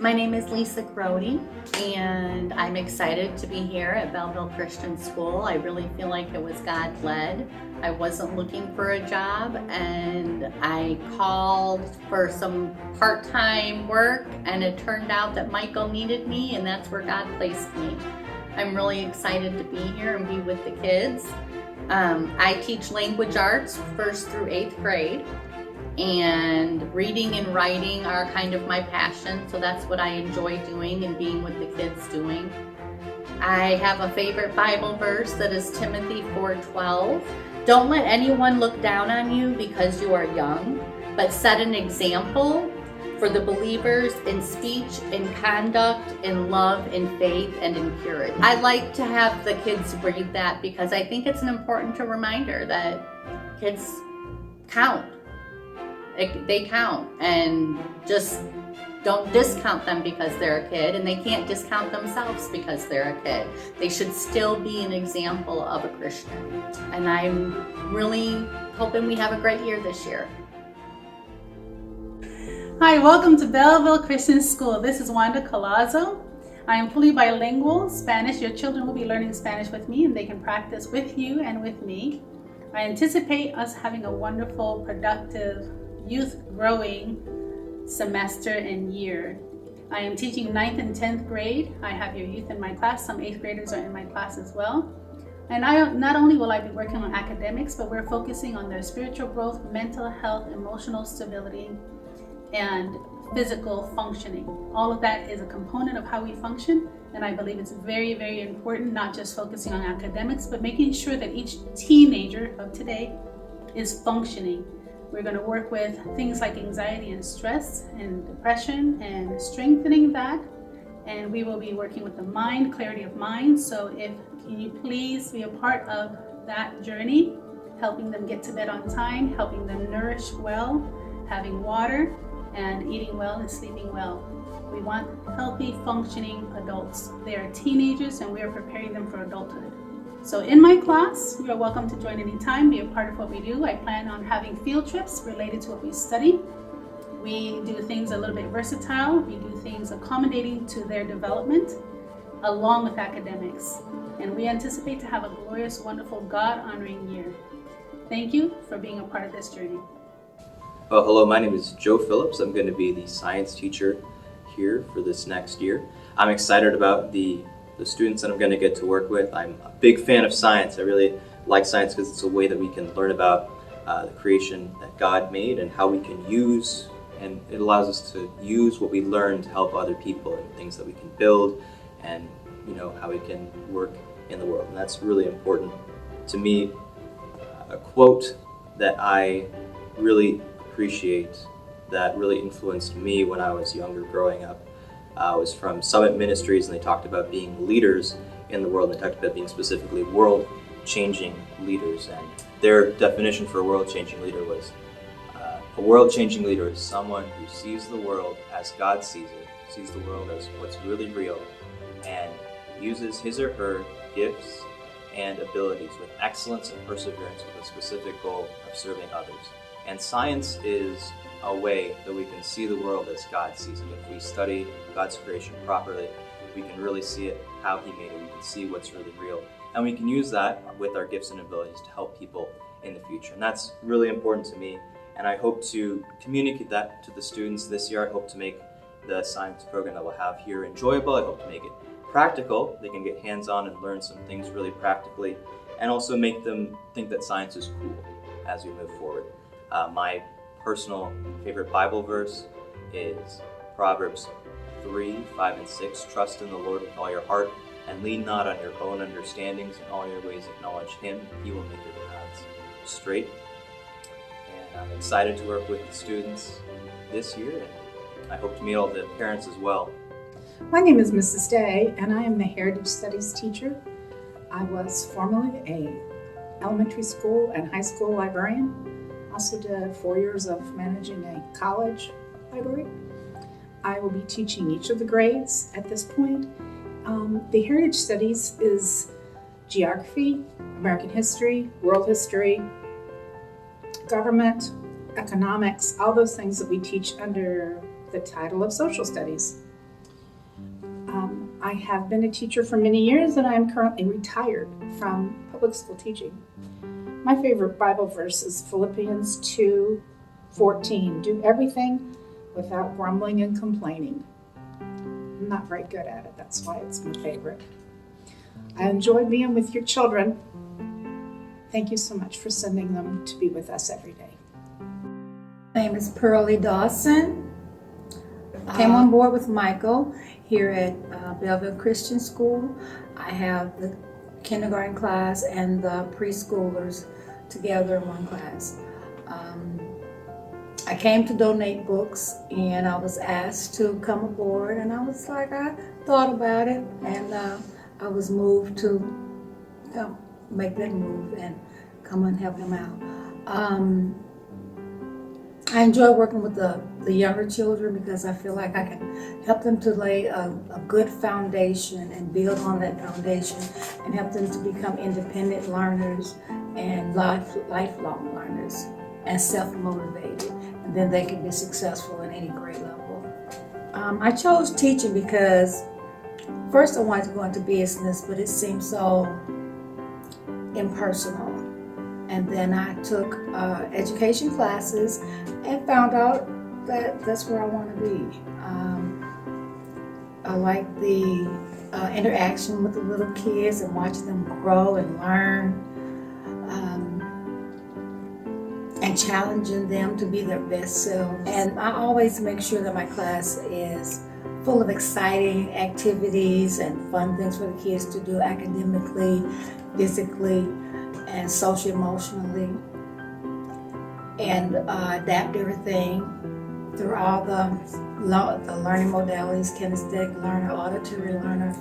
My name is Lisa Grody, and I'm excited to be here at Belleville Christian School. I really feel like it was God-led. I wasn't looking for a job, and I called for some part-time work, and it turned out that Michael needed me, and that's where God placed me. I'm really excited to be here and be with the kids. I teach language arts 1st through 8th grade. And reading and writing are kind of my passion, so that's what I enjoy doing and being with the kids doing. I have a favorite Bible verse that is Timothy 4:12. Don't let anyone look down on you because you are young, but set an example for the believers in speech, in conduct, in love, in faith, and in purity. I like to have the kids read that because I think it's an important reminder that kids count. They count, and just don't discount them because they're a kid, and they can't discount themselves because they're a kid. They should still be an example of a Christian. And I'm really hoping we have a great year this year. Hi, welcome to Belleville Christian School. This is Wanda Colazo. I am fully bilingual Spanish. Your children will be learning Spanish with me, and they can practice with you and with me. I anticipate us having a wonderful, productive, youth growing semester and year. I am teaching 9th and 10th grade. I have your youth in my class. Some 8th graders are in my class as well. And not only will I be working on academics, but we're focusing on their spiritual growth, mental health, emotional stability, and physical functioning. All of that is a component of how we function, and I believe it's very, very important, not just focusing on academics, but making sure that each teenager of today is functioning. We're going to work with things like anxiety and stress and depression and strengthening that. And we will be working with the mind, clarity of mind. So can you please be a part of that journey, helping them get to bed on time, helping them nourish well, having water, and eating well and sleeping well. We want healthy, functioning adults. They are teenagers, and we are preparing them for adulthood. So in my class, you are welcome to join anytime, be a part of what we do. I plan on having field trips related to what we study. We do things a little bit versatile. We do things accommodating to their development, along with academics. And we anticipate to have a glorious, wonderful, God-honoring year. Thank you for being a part of this journey. Well, hello, my name is Joe Phillips. I'm going to be the science teacher here for this next year. I'm excited about the students that I'm going to get to work with. I'm a big fan of science. I really like science because it's a way that we can learn about the creation that God made and how we can use, and it allows us to use what we learn to help other people and things that we can build, and how we can work in the world. And that's really important to me. A quote that I really appreciate that really influenced me when I was younger growing up was from Summit Ministries, and they talked about being leaders in the world. They talked about being specifically world-changing leaders, and their definition for a world-changing leader was a world-changing leader is someone who sees the world as God sees it, sees the world as what's really real, and uses his or her gifts and abilities with excellence and perseverance with a specific goal of serving others. And science is a way that we can see the world as God sees it. If we study God's creation properly, we can really see it how he made it. We can see what's really real. And we can use that with our gifts and abilities to help people in the future. And that's really important to me. And I hope to communicate that to the students this year. I hope to make the science program that we'll have here enjoyable. I hope to make it practical. They can get hands-on and learn some things really practically, and also make them think that science is cool as we move forward. My personal favorite Bible verse is Proverbs 3:5 and 6. Trust in the Lord with all your heart and lean not on your own understandings. In all your ways acknowledge him, and he will make your paths straight. And I'm excited to work with the students this year, and I hope to meet all the parents as well. My name is Mrs. Day, and I am the Heritage Studies teacher. I was formerly an elementary school and high school librarian. Also did 4 years of managing a college library. I will be teaching each of the grades at this point. The Heritage Studies is geography, American history, world history, government, economics, all those things that we teach under the title of social studies. I have been a teacher for many years, and I am currently retired from public school teaching. My favorite Bible verse is Philippians 2:14. Do everything without grumbling and complaining. I'm not very good at it, that's why it's my favorite. I enjoy being with your children. Thank you so much for sending them to be with us every day. My name is Pearlie Dawson. Came on board with Michael here at Belleville Christian School. I have the kindergarten class and the preschoolers together in one class. I came to donate books and I was asked to come aboard, and I thought about it, and I was moved to make that move and come and help them out. I enjoy working with the younger children because I feel like I can help them to lay a good foundation and build on that foundation and help them to become independent learners and lifelong learners and self-motivated. And then they can be successful at any grade level. I chose teaching because first I wanted to go into business, but it seemed so impersonal. And then I took education classes and found out that that's where I want to be. I like the interaction with the little kids and watching them grow and learn, and challenging them to be their best selves. And I always make sure that my class is full of exciting activities and fun things for the kids to do academically, physically, and social-emotionally, and adapt everything through all the learning modalities: kinesthetic learner, auditory learner,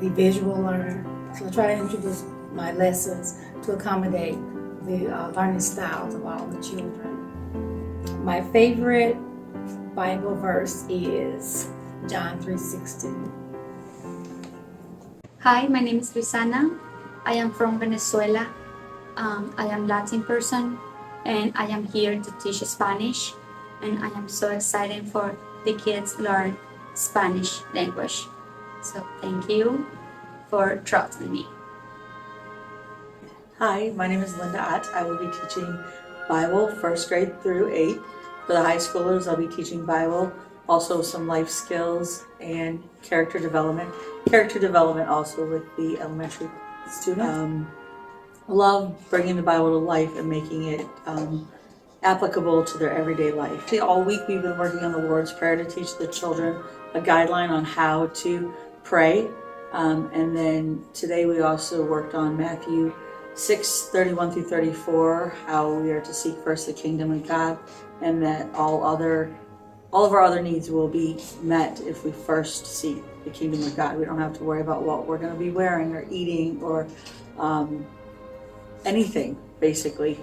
the visual learner. So I try to introduce my lessons to accommodate the learning styles of all the children. My favorite Bible verse is John 3:16. Hi, my name is Luisana. I am from Venezuela. I am Latin person, and I am here to teach Spanish. And I am so excited for the kids learn Spanish language. So thank you for trusting me. Hi, my name is Linda Ott. I will be teaching Bible 1st grade through 8th. For the high schoolers, I'll be teaching Bible, also some life skills and character development. Character development also with the elementary students. Love bringing the Bible to life and making it applicable to their everyday life. All week we've been working on the Lord's Prayer to teach the children a guideline on how to pray. And then today we also worked on Matthew 6:31 through 34, how we are to seek first the kingdom of God, and that all of our other needs will be met if we first seek the kingdom of God. We don't have to worry about what we're going to be wearing or eating or anything, basically,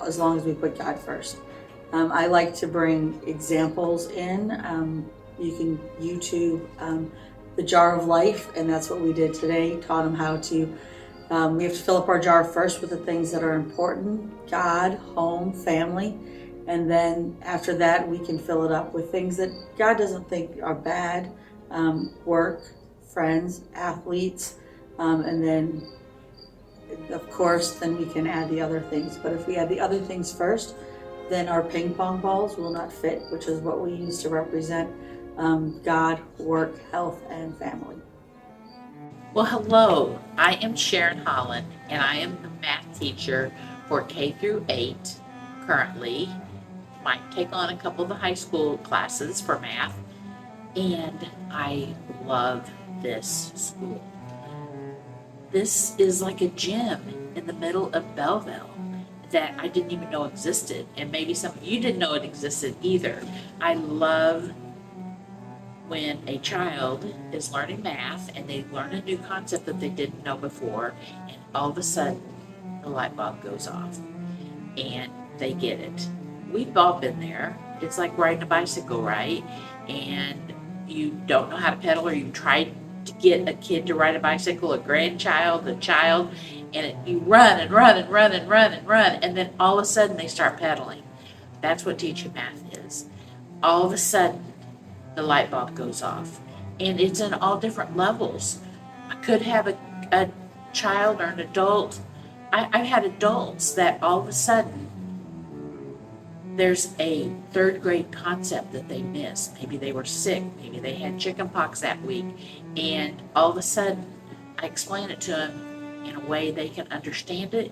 as long as we put God first. I like to bring examples in. You can YouTube the jar of life, and that's what we did today. Taught them how to. We have to fill up our jar first with the things that are important: God, home, family. And then after that, we can fill it up with things that God doesn't think are bad: work, friends, athletes, and then, of course, then we can add the other things. But if we add the other things first, then our ping pong balls will not fit, which is what we use to represent God, work, health, and family. Well, hello, I am Sharon Holland, and I am the math teacher for K through 8 currently. Might take on a couple of the high school classes for math, and I love this school. This is like a gym in the middle of Belleville that I didn't even know existed, and maybe some of you didn't know it existed either. I love when a child is learning math and they learn a new concept that they didn't know before, and all of a sudden the light bulb goes off and they get it. We've all been there. It's like riding a bicycle, right? And you don't know how to pedal, or you try to get a kid to ride a bicycle, a grandchild, a child, and you run and run and run and run and run, and then all of a sudden they start pedaling. That's what teaching math is. All of a sudden the light bulb goes off. And it's in all different levels. I could have a child or an adult. I've had adults that all of a sudden there's a third grade concept that they missed. Maybe they were sick, maybe they had chicken pox that week, and all of a sudden I explain it to them in a way they can understand it,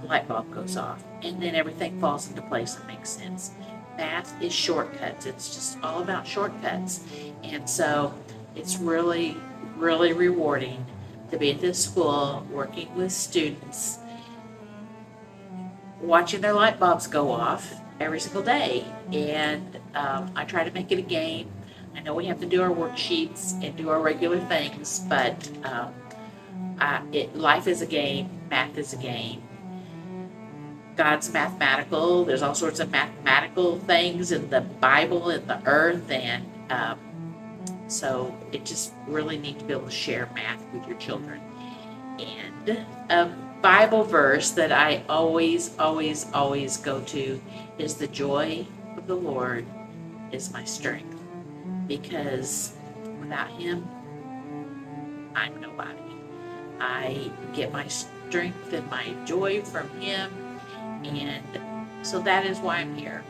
the light bulb goes off, and then everything falls into place and makes sense. Math is shortcuts. It's just all about shortcuts. And so it's really, really rewarding to be at this school working with students, watching their light bulbs go off every single day. And I try to make it a game. I know we have to do our worksheets and do our regular things, but life is a game, math is a game. God's mathematical. There's all sorts of mathematical things in the Bible and the earth, and so it just really neat to be able to share math with your children. And a Bible verse that I always go to is the joy of the Lord is my strength, because without Him, I'm nobody. I get my strength and my joy from Him. And so that is why I'm here.